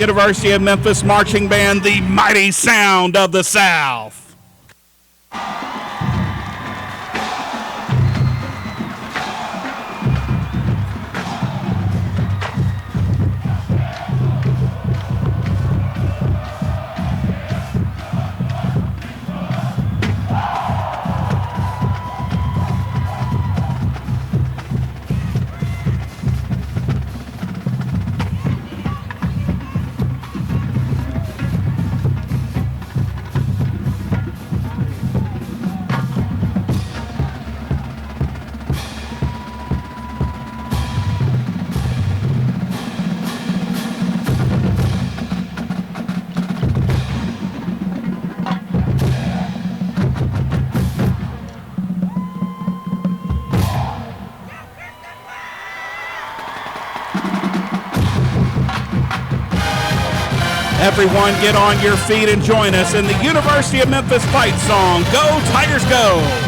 University of Memphis Marching Band, the mighty sound of the South. Everyone get on your feet and join us in the University of Memphis fight song, Go Tigers Go!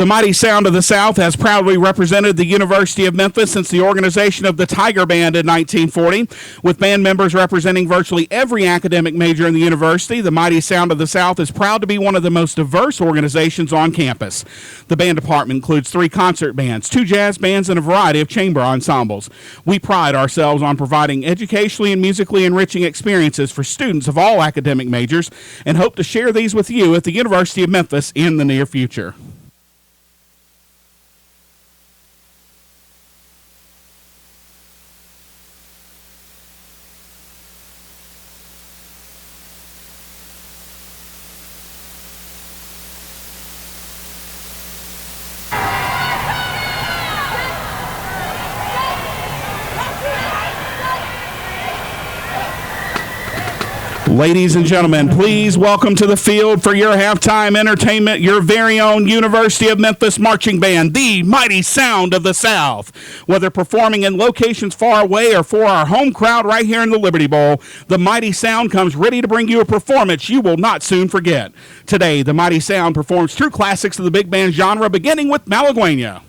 The mighty sound of the South has proudly represented the University of Memphis since the organization of the Tiger Band in 1940. With band members representing virtually every academic major in the university, the mighty sound of the South is proud to be one of the most diverse organizations on campus. The band department includes 3 concert bands, 2 jazz bands, and a variety of chamber ensembles. We pride ourselves on providing educationally and musically enriching experiences for students of all academic majors and hope to share these with you at the University of Memphis in the near future. Ladies and gentlemen, please welcome to the field for your halftime entertainment, your very own University of Memphis Marching Band, the mighty sound of the South. Whether performing in locations far away or for our home crowd right here in the Liberty Bowl, the mighty sound comes ready to bring you a performance you will not soon forget. Today, the mighty sound performs true classics of the big band genre, beginning with Malagueña.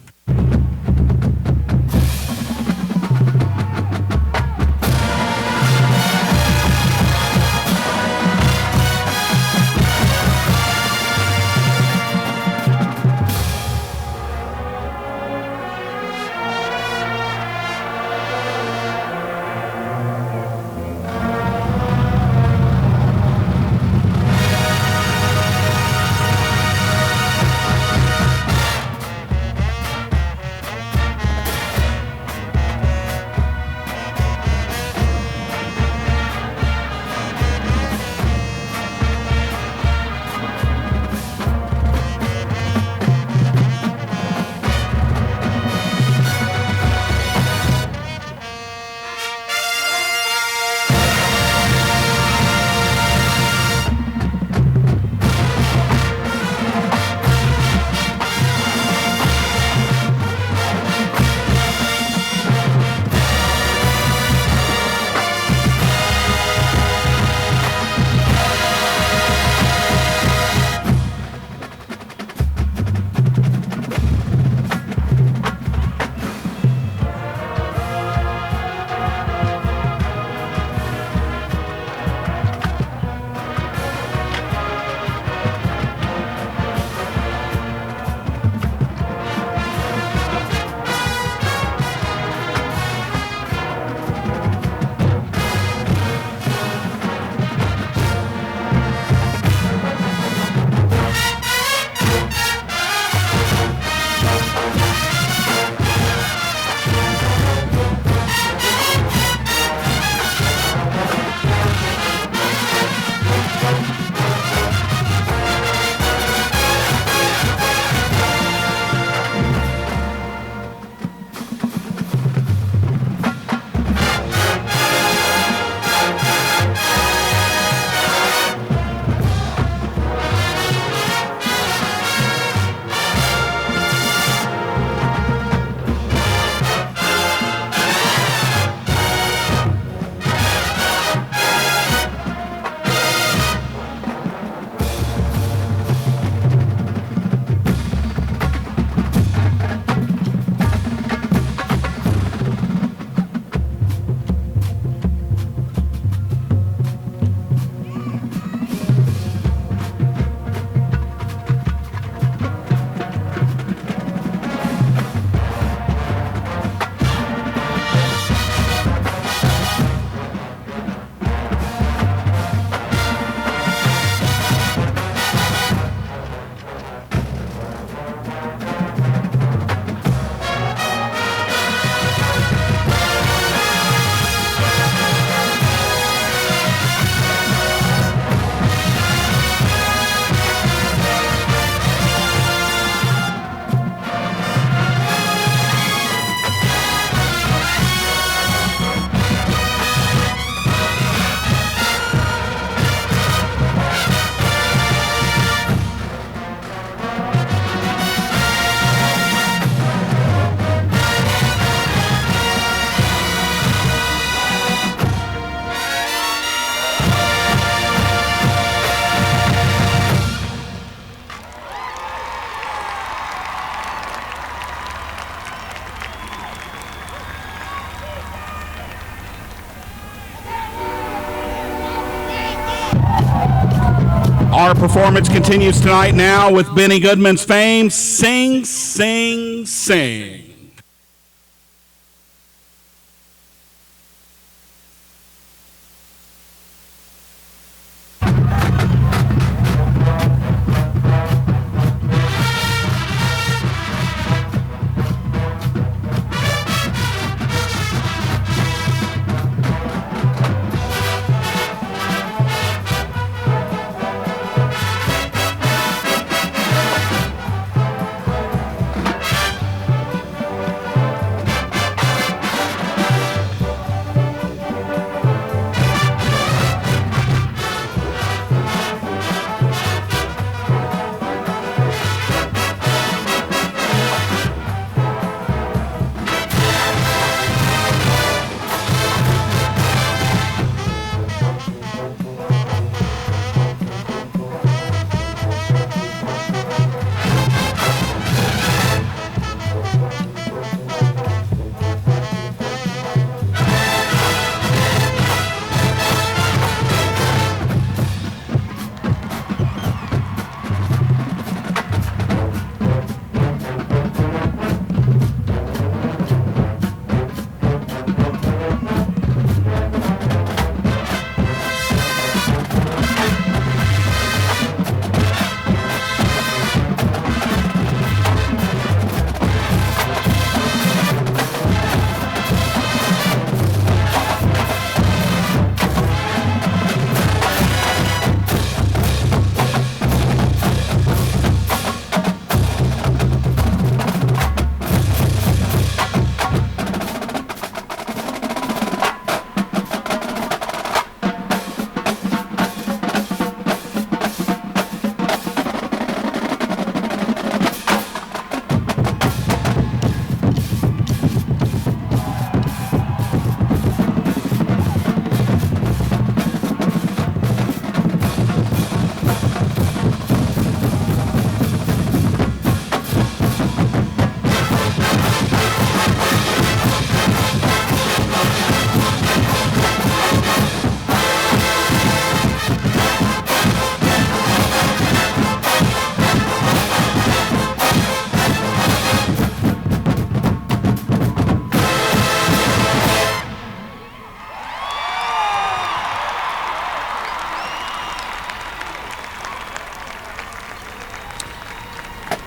Our performance continues tonight now with Benny Goodman's fame, Sing, Sing, Sing.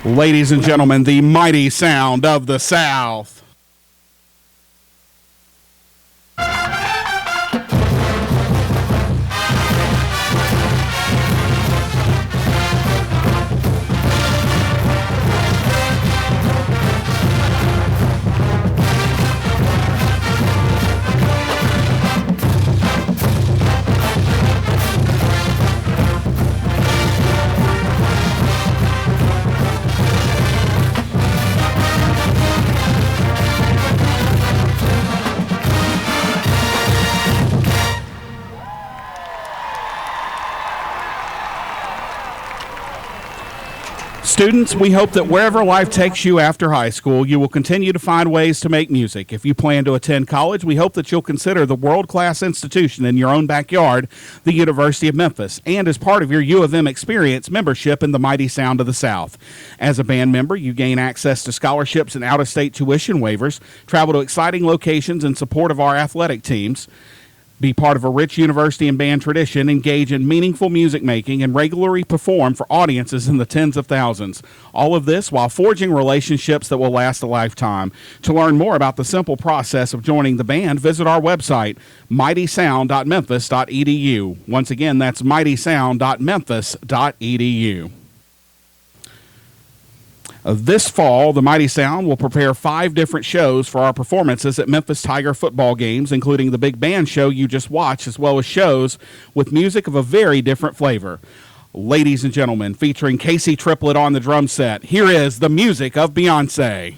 Ladies and gentlemen, the mighty sound of the South. Students, we hope that wherever life takes you after high school, you will continue to find ways to make music. If you plan to attend college, we hope that you'll consider the world-class institution in your own backyard, the University of Memphis, and as part of your U of M experience, membership in the mighty sound of the South. As a band member, you gain access to scholarships and out-of-state tuition waivers, travel to exciting locations in support of our athletic teams, be part of a rich university and band tradition, engage in meaningful music making, and regularly perform for audiences in the tens of thousands. All of this while forging relationships that will last a lifetime. To learn more about the simple process of joining the band, visit our website, mightysound.memphis.edu. Once again, that's mightysound.memphis.edu. This fall, the Mighty Sound will prepare 5 different shows for our performances at Memphis Tiger football games, including the big band show you just watched, as well as shows with music of a very different flavor. Ladies and gentlemen, featuring Casey Triplett on the drum set, here is the music of Beyonce.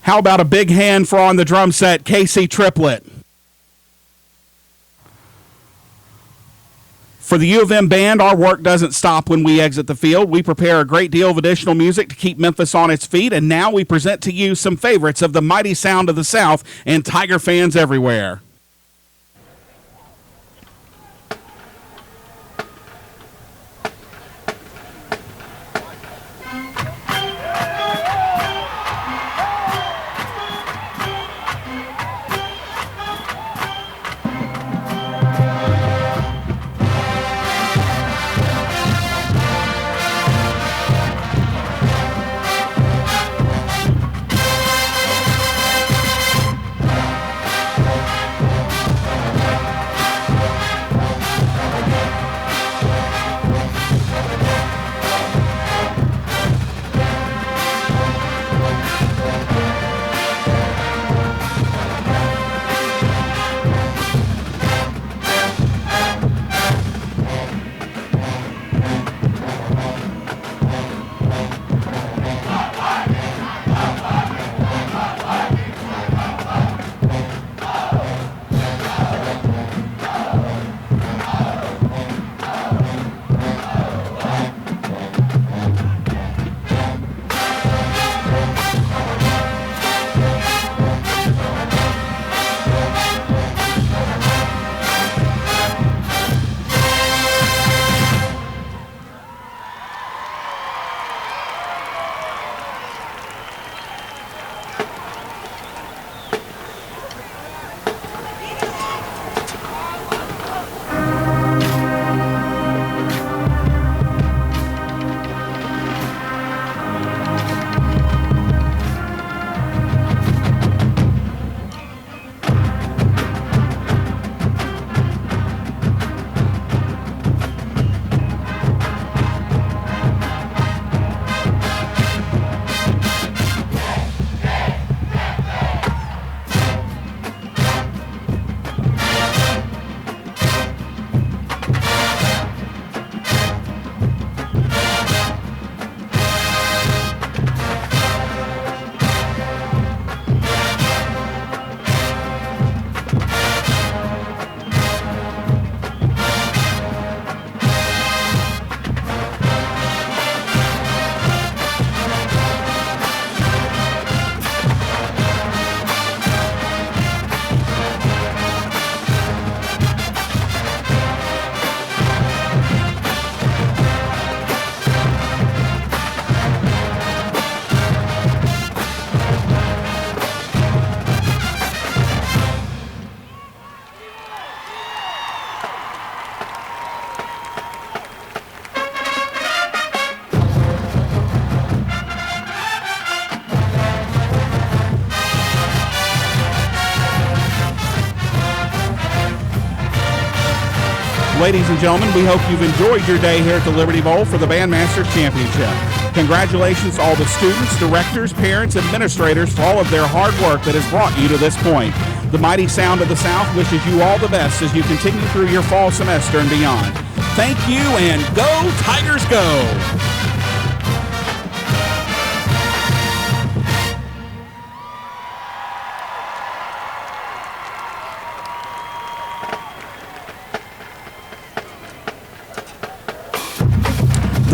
How about a big hand for on the drum set, Casey Triplett? For the U of M band, our work doesn't stop when we exit the field. We prepare a great deal of additional music to keep Memphis on its feet, and now we present to you some favorites of the mighty sound of the South and Tiger fans everywhere. Ladies and gentlemen, we hope you've enjoyed your day here at the Liberty Bowl for the Bandmasters Championship. Congratulations to all the students, directors, parents, administrators for all of their hard work that has brought you to this point. The mighty sound of the South wishes you all the best as you continue through your fall semester and beyond. Thank you, and go Tigers go!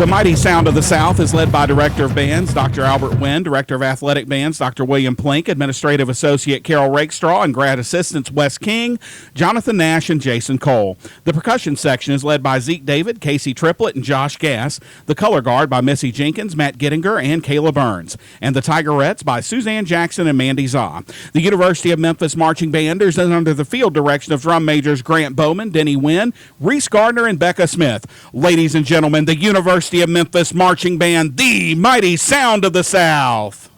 The mighty sound of the South is led by Director of Bands, Dr. Albert Wynn, Director of Athletic Bands, Dr. William Plink, Administrative Associate Carol Rakestraw, and Grad Assistants Wes King, Jonathan Nash, and Jason Cole. The percussion section is led by Zeke David, Casey Triplett, and Josh Gass. The color guard by Missy Jenkins, Matt Gittinger, and Kayla Burns. And the Tigerettes by Suzanne Jackson and Mandy Zah. The University of Memphis Marching Banders is under the field direction of drum majors Grant Bowman, Denny Wynn, Reese Gardner, and Becca Smith. Ladies and gentlemen, the University of Memphis Marching Band, the mighty sound of the South.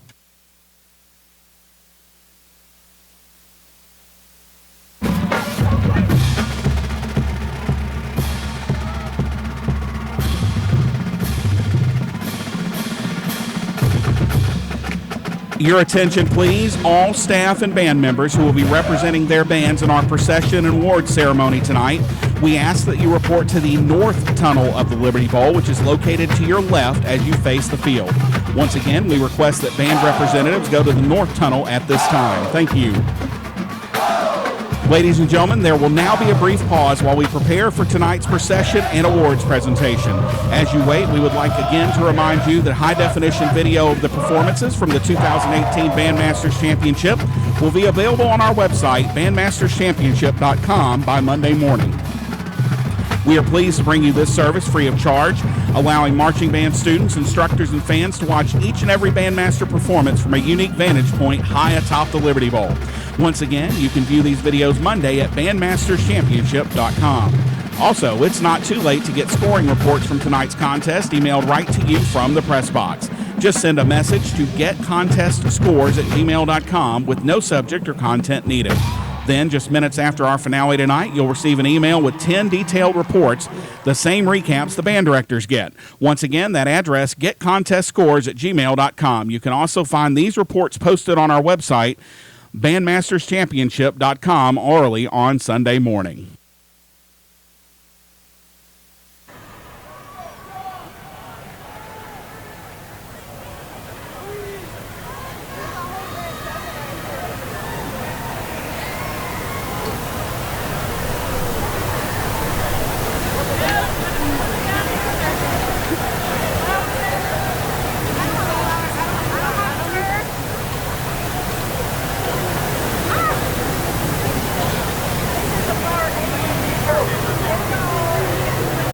Your attention, please, all staff and band members who will be representing their bands in our procession and award ceremony tonight. We ask that you report to the north tunnel of the Liberty Bowl, which is located to your left as you face the field. Once again, we request that band representatives go to the North Tunnel at this time. Thank you. Ladies and gentlemen, there will now be a brief pause while we prepare for tonight's procession and awards presentation. As you wait, we would like again to remind you that high-definition video of the performances from the 2018 Bandmasters Championship will be available on our website, bandmasterschampionship.com, by Monday morning. We are pleased to bring you this service free of charge, allowing marching band students, instructors, and fans to watch each and every Bandmaster performance from a unique vantage point high atop the Liberty Bowl. Once again, you can view these videos Monday at bandmasterschampionship.com. Also, it's not too late to get scoring reports from tonight's contest emailed right to you from the press box. Just send a message to getcontestscores@gmail.com with no subject or content needed. Then, just minutes after our finale tonight, you'll receive an email with 10 detailed reports, the same recaps the band directors get. Once again, that address, getcontestscores@gmail.com. You can also find these reports posted on our website, bandmasterschampionship.com, early on Sunday morning.